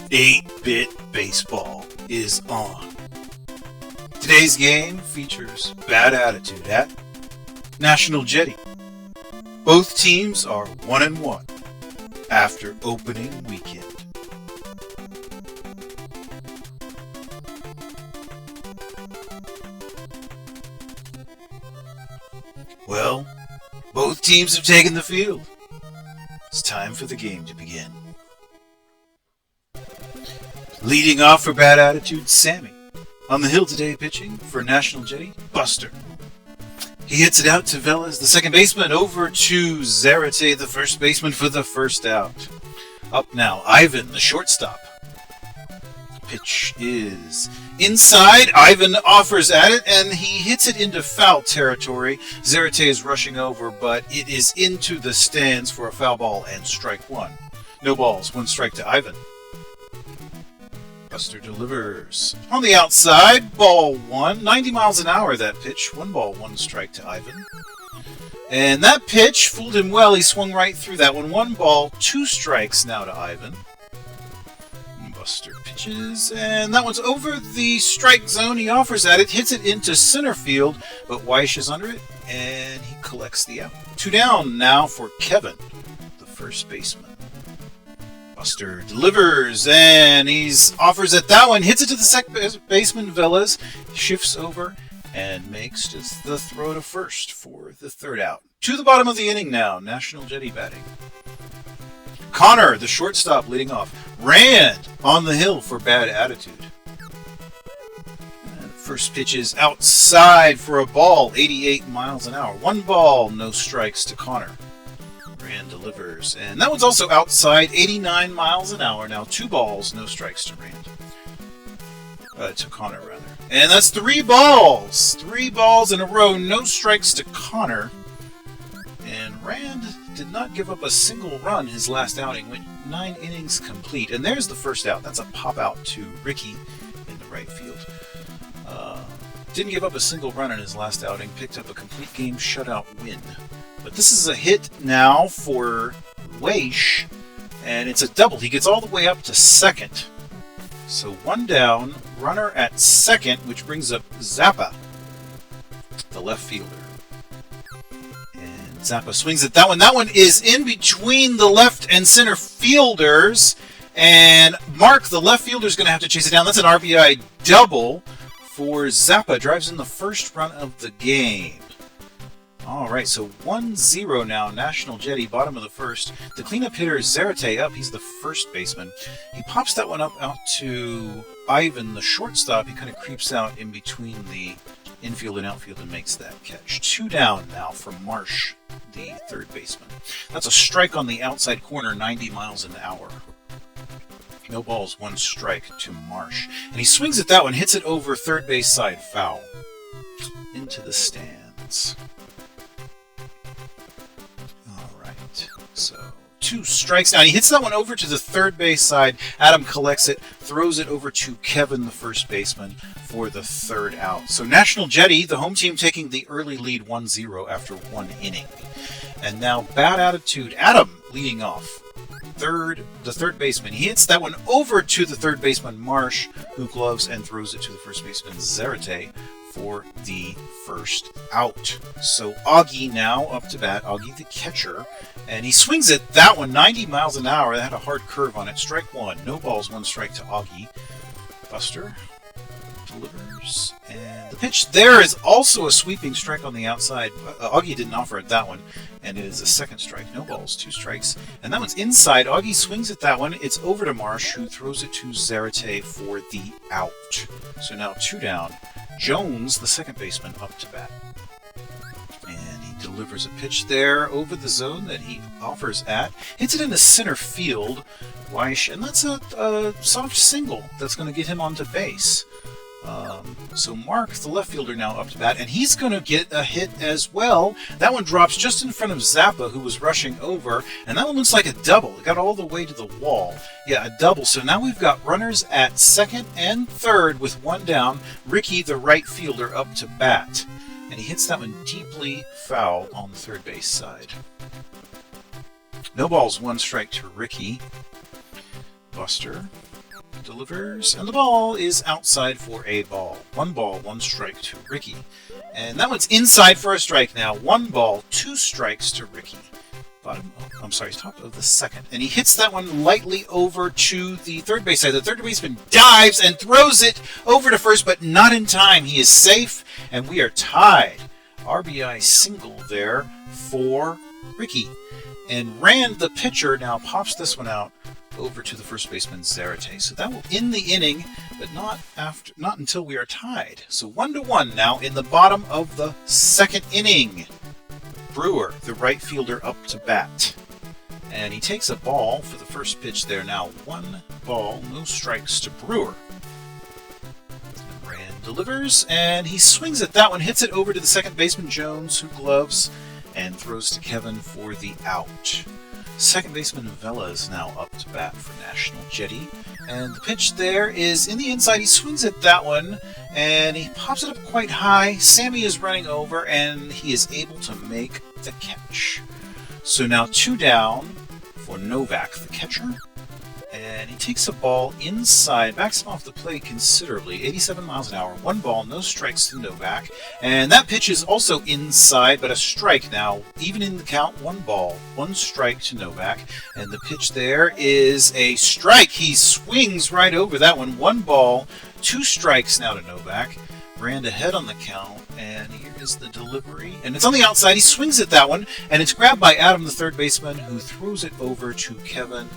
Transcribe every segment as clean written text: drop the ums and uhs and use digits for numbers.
Eight-bit baseball is on. Today's game features Bad Attitude at National Jetty. Both teams are 1-1 after opening weekend. Well, both teams have taken the field. It's time for the game to begin. Leading off for Bad Attitude, Sammy. On the hill today pitching for National Jetty, Buster. He hits it out to Velez, the second baseman, over to Zarate, the first baseman, for the first out. Up now, Ivan, the shortstop. Pitch is inside. Ivan offers at it, and he hits it into foul territory. Zarate is rushing over, but it is into the stands for a foul ball and strike one. No balls, one strike to Ivan. Buster delivers. On the outside, ball one. 90 miles an hour, that pitch. 1 ball, 1 strike to Ivan. And that pitch fooled him well. He swung right through that one. 1 ball, 2 strikes now to Ivan. Buster pitches, and that one's over the strike zone. He offers at it, hits it into center field, but Weish is under it, and he collects the out. 2 down now for Kevin, the first baseman. Buster delivers, and he offers at that one, hits it to the second baseman, Velez, shifts over, and makes just the throw to first for the third out. To the bottom of the inning now, National Jetty batting. Connor, the shortstop, leading off. Rand on the hill for Bad Attitude. And first pitch is outside for a ball, 88 miles an hour. 1 ball, no strikes to Connor. Rand delivers, and that one's also outside, 89 miles an hour. Now 2 balls, no strikes to Rand. To Connor, rather. And that's 3 balls. 3 balls in a row, no strikes to Connor. And Rand did not give up a single run his last outing. Went 9 innings complete. And there's the first out. That's a pop out to Ricky in the right field. Didn't give up a single run in his last outing. Picked up a complete game shutout win. But this is a hit now for Weish, and it's a double. He gets all the way up to second. So 1 down, runner at second, which brings up Zappa, the left fielder. And Zappa swings at that one. That one is in between the left and center fielders, and Mark, the left fielder, is going to have to chase it down. That's an RBI double for Zappa. Drives in the first run of the game. All right, so 1-0 now, National Jetty, bottom of the first. The cleanup hitter is Zarate up. He's the first baseman. He pops that one up out to Ivan, the shortstop. He kind of creeps out in between the infield and outfield and makes that catch. 2 down now for Marsh, the third baseman. That's a strike on the outside corner, 90 miles an hour. No balls, 1 strike to Marsh. And he swings at that one, hits it over third base side, foul. Into the stands. So 2 strikes now. He hits that one over to the third base side. Adam collects it, throws it over to Kevin, the first baseman, for the third out. So National Jetty, the home team, taking the early lead 1-0 after 1 inning. And now Bad Attitude, Adam leading off. The third baseman. He hits that one over to the third baseman, Marsh, who gloves and throws it to the first baseman, Zarate, for the first out. So Augie now up to bat, Augie the catcher, and he swings at that one 90 miles an hour. That had a hard curve on it. Strike 1. No balls, 1 strike to Augie. Buster delivers, and the pitch there is also a sweeping strike on the outside. Augie didn't offer at that one, and it is a second strike. No balls, 2 strikes, and that one's inside. Augie swings at that one. It's over to Marsh, who throws it to Zarate for the out. So now 2 down. Jones, the second baseman, up to bat. And he delivers a pitch there over the zone that he offers at. Hits it into center field. Weish, and that's a soft single that's going to get him onto base. So Mark, the left fielder, now up to bat, and he's going to get a hit as well. That one drops just in front of Zappa, who was rushing over, and that one looks like a double. It got all the way to the wall. Yeah, a double. So now we've got runners at second and third with 1 down. Ricky, the right fielder, up to bat, and he hits that one deeply foul on the third base side. No balls, 1 strike to Ricky. Buster delivers, and the ball is outside for a ball. 1 ball, 1 strike to Ricky. And that one's inside for a strike now. 1 ball, 2 strikes to Ricky. Top of the second. And he hits that one lightly over to the third base side. The third baseman dives and throws it over to first, but not in time. He is safe, and we are tied. RBI single there for Ricky. And Rand, the pitcher, now pops this one out over to the first baseman Zarate. So that will end the inning, but not until we are tied. So 1-1 now in the bottom of the second inning. Brewer, the right fielder, up to bat. And he takes a ball for the first pitch there now. 1 ball, no strikes to Brewer. Rand delivers, and he swings at that one, hits it over to the second baseman Jones, who gloves and throws to Kevin for the out. Second baseman Vela is now up to bat for National Jetty. And the pitch there is in the inside. He swings at that one, and he pops it up quite high. Sammy is running over, and he is able to make the catch. So now 2 down for Novak, the catcher. And he takes a ball inside, backs him off the plate considerably, 87 miles an hour, 1 ball, no strikes to Novak. And that pitch is also inside, but a strike now, even in the count, 1 ball, 1 strike to Novak. And the pitch there is a strike. He swings right over that one, 1 ball, 2 strikes now to Novak. Rand ahead on the count, and here is the delivery. And it's on the outside. He swings at that one, and it's grabbed by Adam, the third baseman, who throws it over to Kevin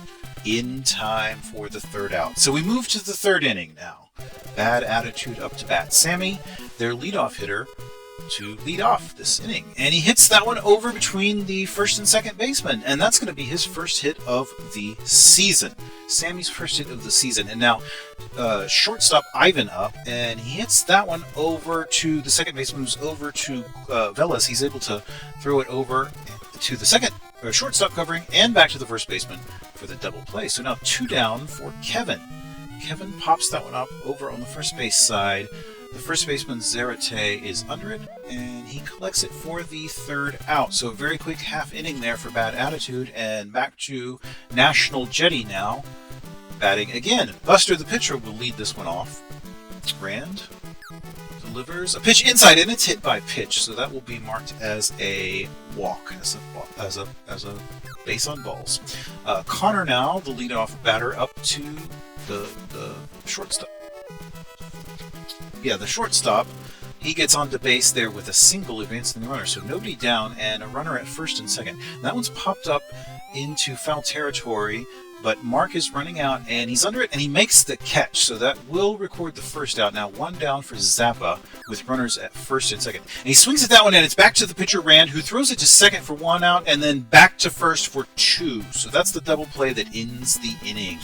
in time for the 3rd out. So we move to the 3rd inning now. Bad attitude up to bat. Sammy, their leadoff hitter, to lead off this inning. And he hits that one over between the first and second baseman. And that's going to be his first hit of the season. Sammy's first hit of the season. And now shortstop Ivan up. And he hits that one over to the second baseman, who's over to Velas. He's able to throw it over to the second shortstop covering and back to the first baseman for the double play. So now 2 down for Kevin. Kevin pops that one up over on the first base side. The first baseman Zarate is under it, and he collects it for the 3rd out. So a very quick half inning there for bad attitude, and back to National Jetty now, batting again. Buster, the pitcher, will lead this one off. Rand delivers a pitch inside, and it's hit by pitch, so that will be marked as a walk, as a base on balls. Connor now, the leadoff batter, up to the shortstop. Yeah, the shortstop. He gets onto base there with a single, advancing the runner, so nobody down, and a runner at first and second. That one's popped up into foul territory, but Mark is running out, and he's under it, and he makes the catch, so that will record the 1st out. Now 1 down for Zappa with runners at first and second. And he swings at that one, and it's back to the pitcher Rand, who throws it to second for 1 out, and then back to first for 2. So that's the double play that ends the inning.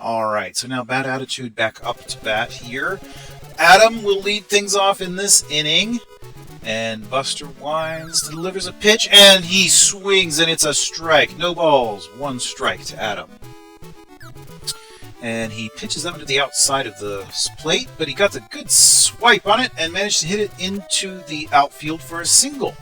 All right, so now bad attitude back up to bat here. Adam will lead things off in this inning. And Buster winds, delivers a pitch, and he swings, and it's a strike. No balls, 1 strike to Adam. And he pitches that one to the outside of the plate, but he got the good swipe on it and managed to hit it into the outfield for a single.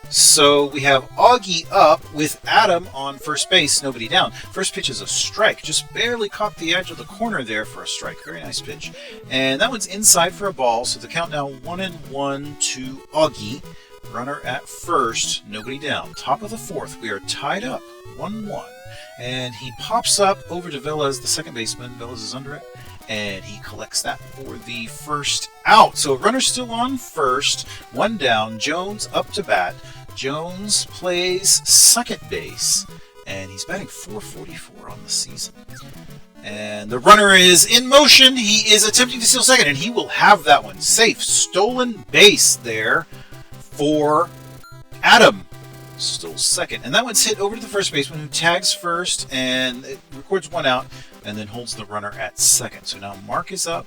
So we have Augie up with Adam on first base, nobody down. First pitch is a strike, just barely caught the edge of the corner there for a strike. Very nice pitch. And that one's inside for a ball, so the count now 1-1 to Augie. Runner at first, nobody down. Top of the 4th, we are tied up, 1-1. And he pops up over to Velez, the second baseman. Velez is under it, and he collects that for the 1st out. So runner's still on first, 1 down. Jones up to bat. Jones plays second base, and he's batting .444 on the season. And the runner is in motion. He is attempting to steal second, and he will have that one safe. Stolen base there for Adam. Still second. And that one's hit over to the first baseman, who tags first, and it records 1 out, and then holds the runner at second. So now Mark is up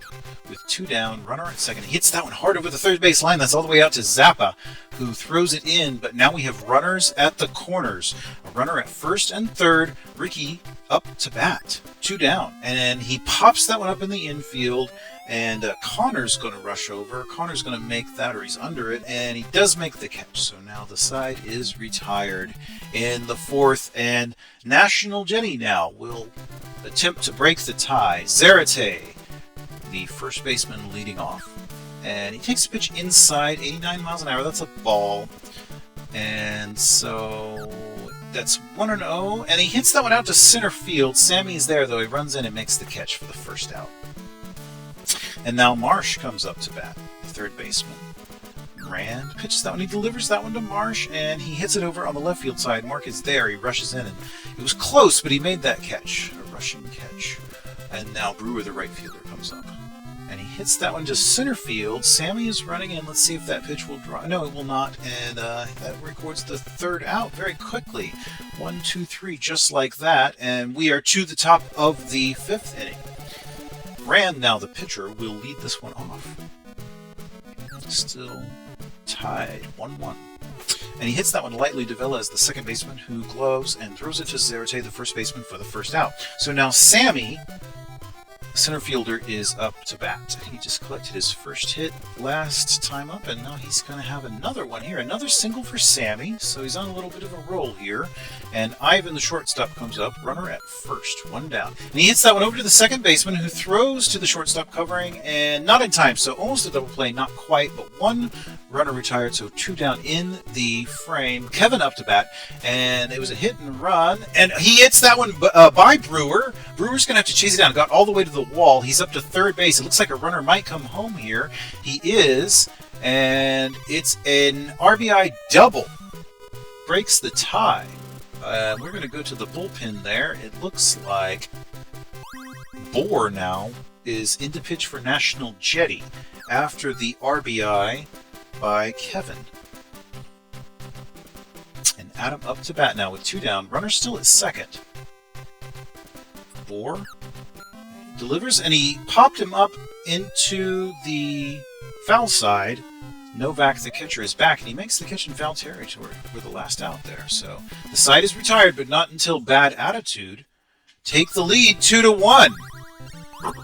with 2 down, runner at second. He hits that one hard over the third base line. That's all the way out to Zappa, who throws it in. But now we have runners at the corners. A runner at first and third. Ricky up to bat, 2 down. And he pops that one up in the infield, And Connor's going to rush over. Connor's going to make that, or he's under it, and he does make the catch. So now the side is retired in the fourth, and National Jetty now will attempt to break the tie. Zarate, the first baseman, leading off. And he takes a pitch inside, 89 miles an hour. That's a ball. And so that's 1-0, and he hits that one out to center field. Sammy's there, though. He runs in and makes the catch for the first out. And now Marsh comes up to bat, the third baseman. Rand pitches that one. He delivers that one to Marsh, and he hits it over on the left field side. Mark is there. He rushes in, and it was close, but he made that catch, a rushing catch. And now Brewer, the right fielder, comes up. And he hits that one to center field. Sammy is running in. Let's see if that pitch will draw. No, it will not. And that records the third out very quickly. 1, 2, 3, just like that. And we are to the top of the fifth inning. Rand, now the pitcher, will lead this one off. Still tied, 1-1. And he hits that one lightly to Velez, the second baseman, who gloves and throws it to Zarate, the first baseman, for the first out. So now Sammy, center fielder, is up to bat. He just collected his first hit last time up, and now he's going to have another one here. Another single for Sammy, so he's on a little bit of a roll here. And Ivan, the shortstop, comes up, runner at first, one down. And he hits that one over to the second baseman, who throws to the shortstop covering, and not in time, so almost a double play, not quite, but one runner retired, so 2 down in the frame. Kevin up to bat, and it was a hit and run, and he hits that one by Brewer. Brewer's going to have to chase it down. Got all the way to the wall. He's up to third base. It looks like a runner might come home here. He is, and it's an RBI double. Breaks the tie. We're going to go to the bullpen there. It looks like Bohr now is in to pitch for National Jetty after the RBI by Kevin. And Adam up to bat now with 2 down. Runner still at second. Bohr delivers, and he popped him up into the foul side. Novak, the catcher, is back, and he makes the catch in foul territory for the last out there. So the side is retired, but not until Bad Attitude take the lead 2-1.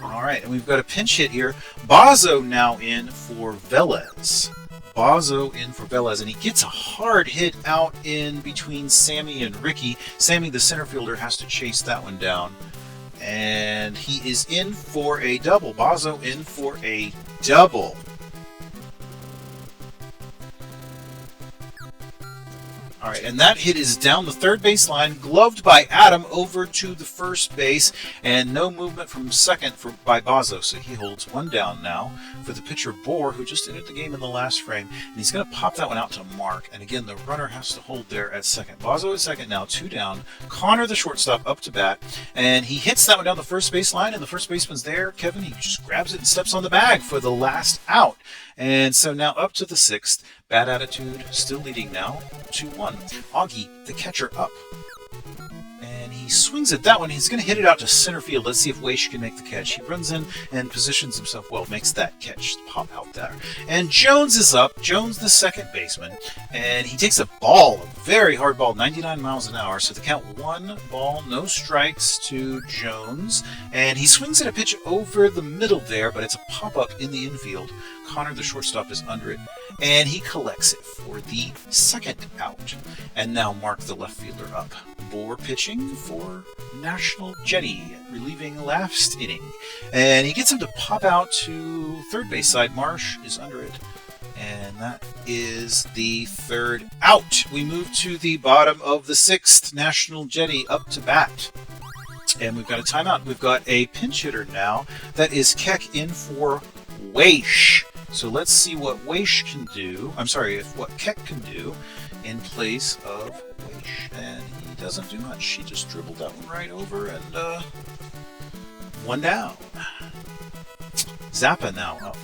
All right, and we've got a pinch hit here. Bazo now in for Velez. Bazo in for Velez, and he gets a hard hit out in between Sammy and Ricky. Sammy, the center fielder, has to chase that one down. And he is in for a double. Bazo in for a double. All right, and that hit is down the third base line, gloved by Adam over to the first base, and no movement from second by Bazo, so he holds 1 down now for the pitcher Bohr, who just entered the game in the last frame, and he's going to pop that one out to Mark, and again, the runner has to hold there at second. Bazo at second now, 2 down. Connor, the shortstop, up to bat, and he hits that one down the first base line, and the first baseman's there. Kevin, he just grabs it and steps on the bag for the last out. And so now up to the sixth. Bad Attitude still leading now, 2-1. Augie, the catcher, up. And he swings at that one. He's going to hit it out to center field. Let's see if Weish can make the catch. He runs in and positions himself well, makes that catch, pop out there. And Jones is up. Jones, the second baseman. And he takes a ball, a very hard ball, 99 miles an hour. So the count, 1 ball, no strikes to Jones. And he swings at a pitch over the middle there, but it's a pop-up in the infield. Connor, the shortstop, is under it, and he collects it for the second out. And now Mark, the left fielder, up. Bohr pitching for National Jetty, relieving last inning. And he gets him to pop out to third base side. Marsh is under it. And that is the third out. We move to the bottom of the sixth. National Jetty up to bat. And we've got a timeout. We've got a pinch hitter now. That is Keck in for Weish. So let's see what Weish can do. I'm sorry, what Keck can do in place of Weish. And he doesn't do much. He just dribbled that one right over, and 1 down. Zappa now up.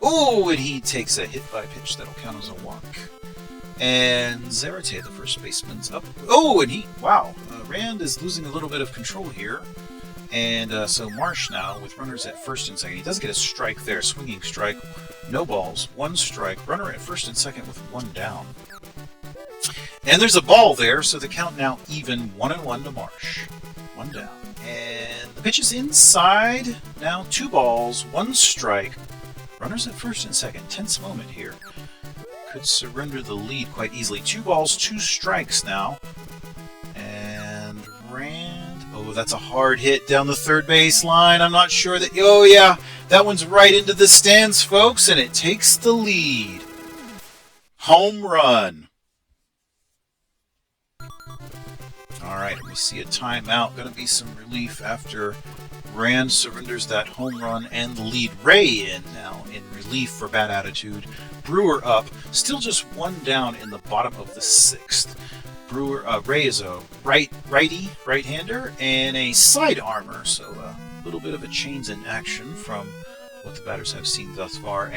Oh, and he takes a hit by pitch that'll count as a walk. And Zarate, the first baseman's up. Oh, and wow. Rand is losing a little bit of control here. And so Marsh now with runners at first and second. He does get a strike there, swinging strike. No balls, 1 strike. Runner at first and second with 1 down. And there's a ball there, so the count now even, 1-1 to Marsh. 1 down. And the pitch is inside. Now 2 balls, 1 strike. Runners at first and second. Tense moment here. Could surrender the lead quite easily. 2 balls, 2 strikes now. And Rand. Oh, that's a hard hit down the third base line. I'm not sure that. Oh, yeah. That one's right into the stands, folks. And it takes the lead. Home run. All right, we see a timeout. Going to be some relief after Rand surrenders that home run and the lead. Ray in now in relief for bad attitude. Brewer up, still just 1 down in the bottom of the 6th. Ray is a right-hander, and a side armor, so a little bit of a change in action from what the batters have seen thus far.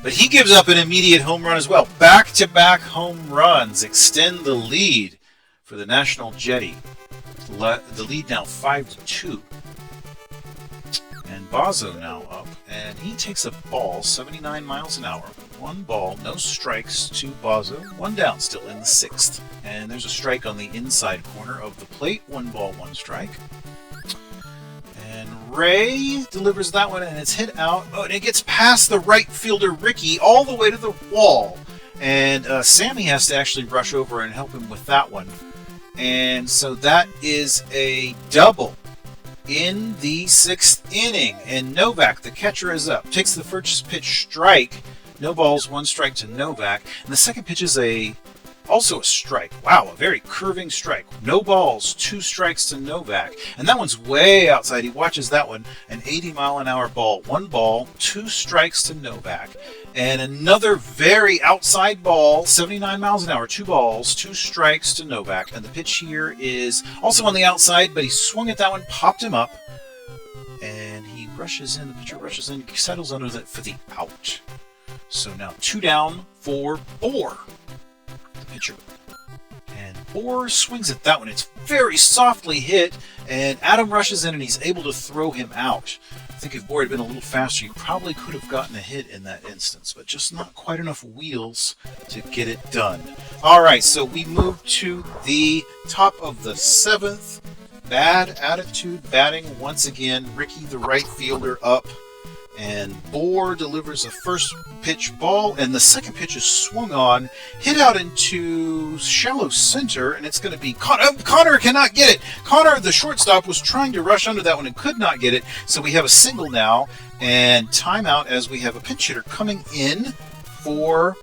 But he gives up an immediate home run as well. Back-to-back home runs extend the lead for the National Jetty. The lead now 5-2. And Bazo now up, and he takes a ball 79 miles an hour. 1 ball, no strikes to Bazo. 1 down still in the 6th. And there's a strike on the inside corner of the plate. 1 ball, 1 strike. And Ray delivers that one, and it's hit out. Oh, and it gets past the right fielder, Ricky, all the way to the wall. And Sammy has to actually rush over and help him with that one. And so that is a double in the 6th inning. And Novak, the catcher, is up. Takes the first pitch strike. No balls, 1 strike to Novak. And the second pitch is also a strike. Wow, a very curving strike. No balls, 2 strikes to Novak. And that one's way outside. He watches that one. An 80-mile-an-hour ball. 1 ball, 2 strikes to Novak. And another very outside ball, 79 miles an hour, 2 balls, 2 strikes to Novak. And the pitch here is also on the outside, but he swung at that one, popped him up. And he rushes in, the pitcher rushes in, settles under that for the out. So now 2 down for Bohr, the pitcher. And Bohr swings at that one. It's very softly hit, and Adam rushes in and he's able to throw him out. I think if Bohr had been a little faster, he probably could have gotten a hit in that instance, but just not quite enough wheels to get it done. All right, so we move to the top of the 7th. Bad attitude batting once again. Ricky, the right fielder, up. And Bohr delivers a first pitch ball, and the second pitch is swung on, hit out into shallow center, and it's going to be Connor cannot get it. Connor, the shortstop, was trying to rush under that one and could not get it. So we have a single now, and timeout as we have a pinch hitter coming in for,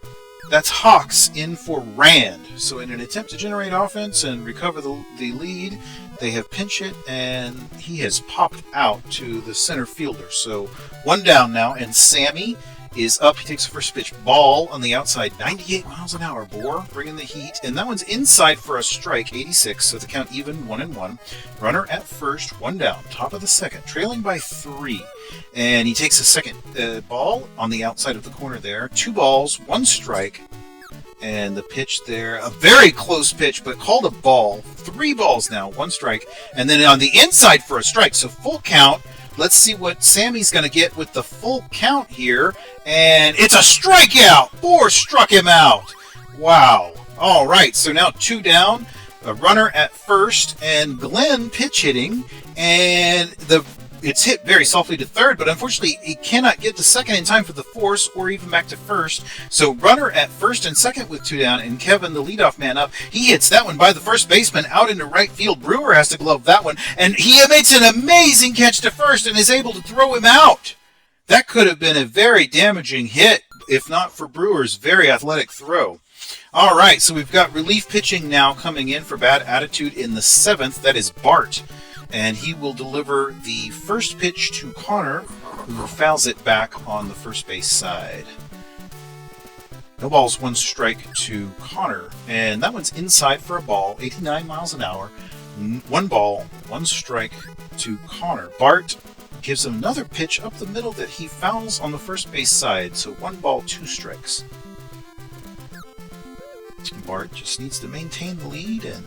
that's Hawks in for Rand. So in an attempt to generate offense and recover the lead, they have pinch hit, and he has popped out to the center fielder. So 1 down now, and Sammy is up. He takes the first pitch ball on the outside, 98 miles an hour. Bohr bringing the heat, and that one's inside for a strike, 86. So the count even, 1-1. Runner at first, 1 down, top of the 2nd, trailing by 3. And he takes a second ball on the outside of the corner there. 2 balls, 1 strike. And the pitch there, a very close pitch, but called a ball. 3 balls now, 1 strike. And then on the inside for a strike. So full count. Let's see what Sammy's going to get with the full count here. And it's a strikeout. Bohr struck him out. Wow. All right, so now 2 down. A runner at first, and Glenn pitch hitting. And it's hit very softly to third, but unfortunately he cannot get to second in time for the force or even back to first. So runner at first and second with 2 down, and Kevin, the leadoff man, up. He hits that one by the first baseman out into right field. Brewer has to glove that one, and he makes an amazing catch to first and is able to throw him out. That could have been a very damaging hit if not for Brewer's very athletic throw. All right, so we've got relief pitching now coming in for bad attitude in the 7th. That is Bart. And he will deliver the first pitch to Connor, who fouls it back on the first base side. No balls, 1 strike to Connor. And that one's inside for a ball, 89 miles an hour. 1 ball, 1 strike to Connor. Bart gives him another pitch up the middle that he fouls on the first base side. So 1 ball, 2 strikes. Bart just needs to maintain the lead, and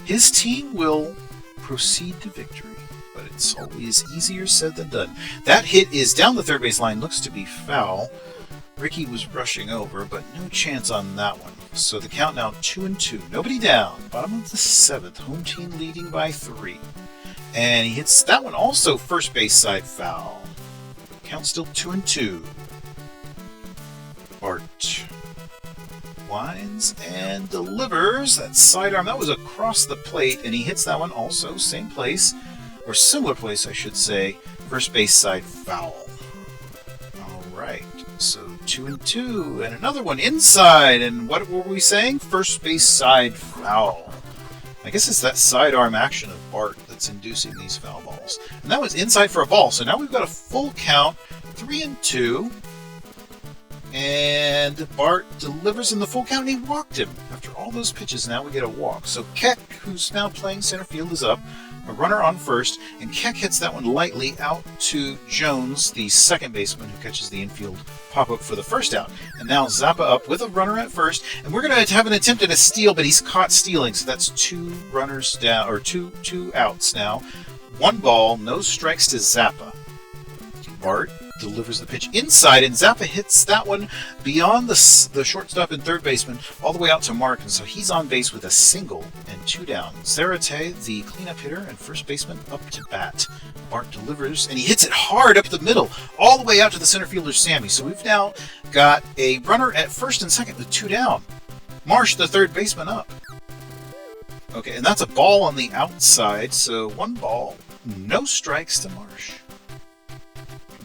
his team will proceed to victory, but it's always easier said than done. That hit is down the third base line, looks to be foul. Ricky was rushing over, but no chance on that one. So the count now 2-2. Nobody down. Bottom of the 7th. Home team leading by 3. And he hits that one also first base side foul. Count still 2-2. Bart winds and delivers that sidearm. That was across the plate, and he hits that one also same place, or similar place, I should say. First base side foul. All right, so 2-2, and another one inside. And what were we saying? First base side foul. I guess it's that sidearm action of Bart that's inducing these foul balls. And that was inside for a ball. So now we've got a full count, 3-2. And Bart delivers in the full count, and he walked him. After all those pitches, now we get a walk. So Keck, who's now playing center field, is up. A runner on first, and Keck hits that one lightly out to Jones, the second baseman, who catches the infield pop-up for the first out. And now Zappa up with a runner at first, and we're going to have an attempt at a steal, but he's caught stealing, so that's two runners down, or two outs now. 1 ball, no strikes to Zappa. Bart delivers the pitch inside, and Zappa hits that one beyond the shortstop and third baseman all the way out to Mark, and so he's on base with a single and 2 down. Zarate, the cleanup hitter and first baseman, up to bat. Bart delivers, and he hits it hard up the middle all the way out to the center fielder Sammy. So we've now got a runner at first and second with 2 down. Marsh, the third baseman, up. Okay, and that's a ball on the outside, so 1 ball, no strikes to Marsh.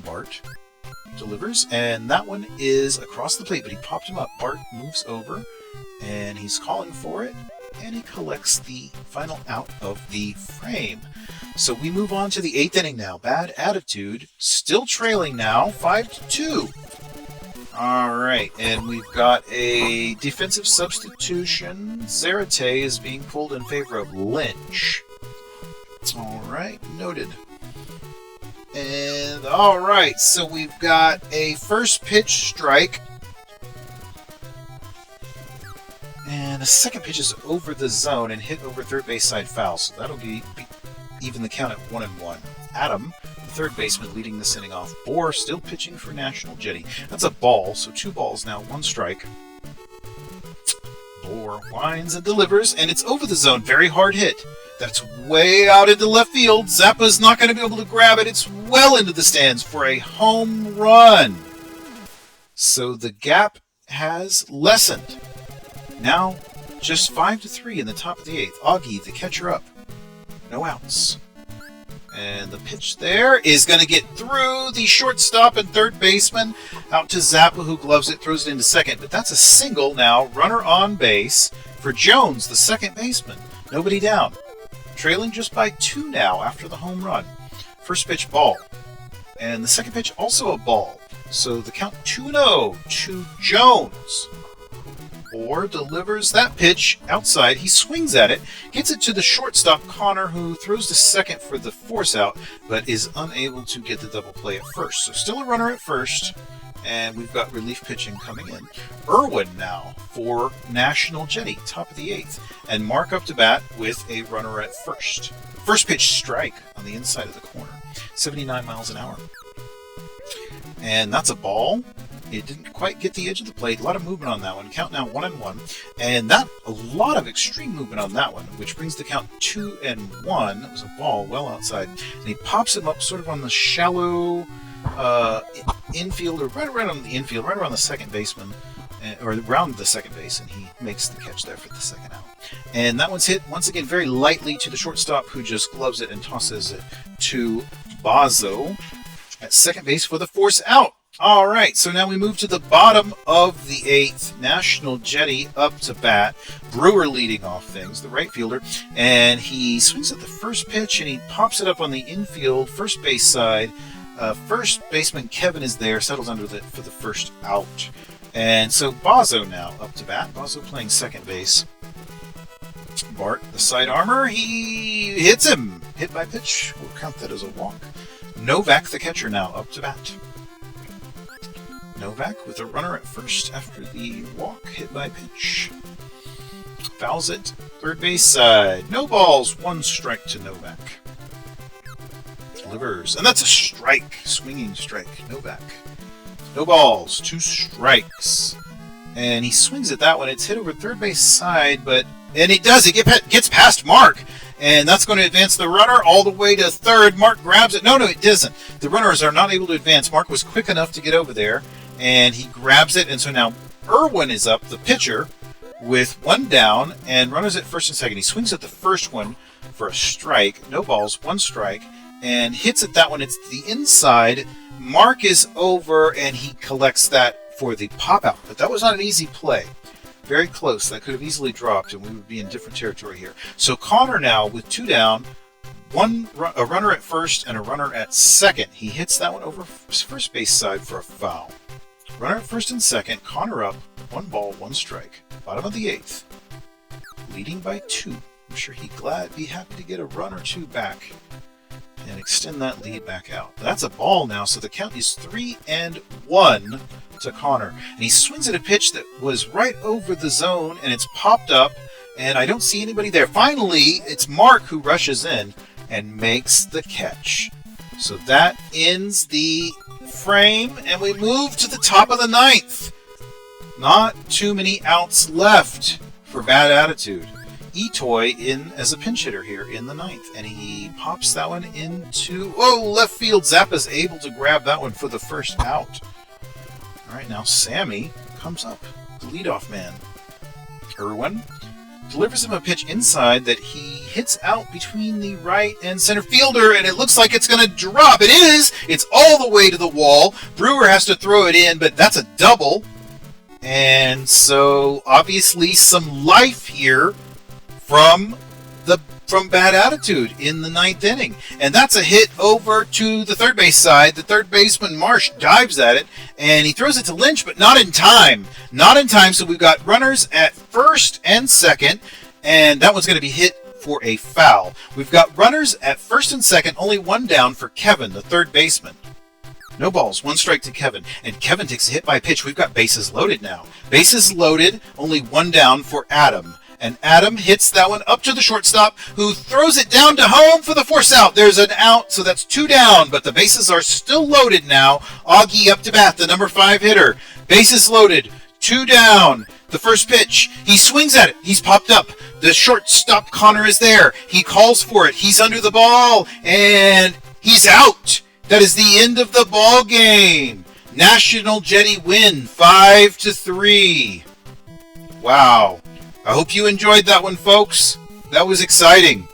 Bart delivers, and that one is across the plate, but he popped him up. Bart moves over, and he's calling for it, and he collects the final out of the frame. So we move on to the 8th inning now. Bad attitude, still trailing now, 5-2. All right, and we've got a defensive substitution. Zarate is being pulled in favor of Lynch. All right, noted. And all right, so we've got a first pitch strike, and the second pitch is over the zone and hit over third base side foul. So that'll be even the count at 1-1. Adam, the third baseman, leading this inning off. Bohr still pitching for National Jetty. That's a ball, so 2 balls now, 1 strike. Bohr winds and delivers, and it's over the zone. Very hard hit. That's way out into left field. Zappa's not going to be able to grab it. It's well into the stands for a home run. So the gap has lessened. Now just 5-3 in the top of the 8th. Augie, the catcher, up. No outs. And the pitch there is going to get through the shortstop and third baseman out to Zappa, who gloves it, throws it into second. But that's a single now. Runner on base for Jones, the second baseman. Nobody down. Trailing just by 2 now after the home run. First pitch, ball. And the second pitch, also a ball. So the count 2-0 to Jones. Bohr delivers that pitch outside. He swings at it, gets it to the shortstop, Connor, who throws to second for the force out, but is unable to get the double play at first. So still a runner at first, and we've got relief pitching coming in. Irwin now for National Jetty, top of the 8th. And Mark up to bat with a runner at first. First pitch strike on the inside of the corner. 79 miles an hour. And that's a ball. It didn't quite get the edge of the plate. A lot of movement on that one. Count now 1-1. And that a lot of extreme movement on that one, which brings the count 2-1. It was a ball well outside. And he pops him up sort of on the shallow infield, or right around on the infield, right around the second baseman, or around the second base, and he makes the catch there for the second out. And that one's hit once again very lightly to the shortstop, who just gloves it and tosses it to Bazo at second base for the force out. All right, so now we move to the bottom of the 8th. National Jetty up to bat. Brewer leading off things, the right fielder, and he swings at the first pitch and he pops it up on the infield, first base side. First baseman Kevin is there, settles under for the first out. And so Bazo now up to bat. Bazo playing second base. Bart, the side armor, he hits him. Hit by pitch. We'll count that as a walk. Novak, the catcher, now up to bat. Novak with a runner at first after the walk, hit by pitch. Fouls it, third base side. No balls, 1 strike to Novak. Delivers, and that's a strike, swinging strike, Novak. No balls, 2 strikes. And he swings at that one. It's hit over third base side, and it does. It gets past Mark, and that's going to advance the runner all the way to third. Mark grabs it. No, it doesn't. The runners are not able to advance. Mark was quick enough to get over there, and he grabs it, and so now Irwin is up, the pitcher, with one down, and runners at first and second. He swings at the first one for a strike. No balls, one strike, and hits at that one. It's the inside. Mark is over, and he collects that for the pop-out. But that was not an easy play. Very close. That could have easily dropped, and we would be in different territory here. So Connor now, with two down, a runner at first and a runner at second. He hits that one over first base side for a foul. Runner at first and second. Connor up. One ball, one strike. Bottom of the eighth. Leading by 2. I'm sure he'd be happy to get a run or two back and extend that lead back out. That's a ball now, so the count is 3-1 to Connor. And he swings at a pitch that was right over the zone, and it's popped up, and I don't see anybody there. Finally, it's Mark who rushes in and makes the catch. So that ends the frame, and we move to the top of the ninth. Not too many outs left for Bad Attitude. Etoy in as a pinch hitter here in the ninth, and he pops that one into left field. Zappa's able to grab that one for the first out. All right, now Sammy comes up, the leadoff man. Irwin delivers him a pitch inside that he hits out between the right and center fielder, and it looks like it's going to drop. It is! It's all the way to the wall. Brewer has to throw it in, but that's a double. And so, obviously, some life here from Bad Attitude in the ninth inning. And that's a hit over to the third base side. The third baseman, Marsh, dives at it, and he throws it to Lynch, but not in time. Not in time, so we've got runners at first and second, and that one's going to be hit for a foul. We've got runners at first and second, only one down for Kevin, the third baseman. No balls, one strike to Kevin, and Kevin takes a hit by pitch. We've got bases loaded now. Bases loaded, only one down for Adam. And Adam hits that one up to the shortstop, who throws it down to home for the force out. There's an out, so that's 2 down, but the bases are still loaded now. Augie up to bat, the number 5 hitter. Bases loaded, 2 down. The first pitch, he swings at it. He's popped up. The shortstop Connor is there. He calls for it. He's under the ball, and he's out. That is the end of the ball game. National Jetty win 5-3. Wow. I hope you enjoyed that one, folks. That was exciting.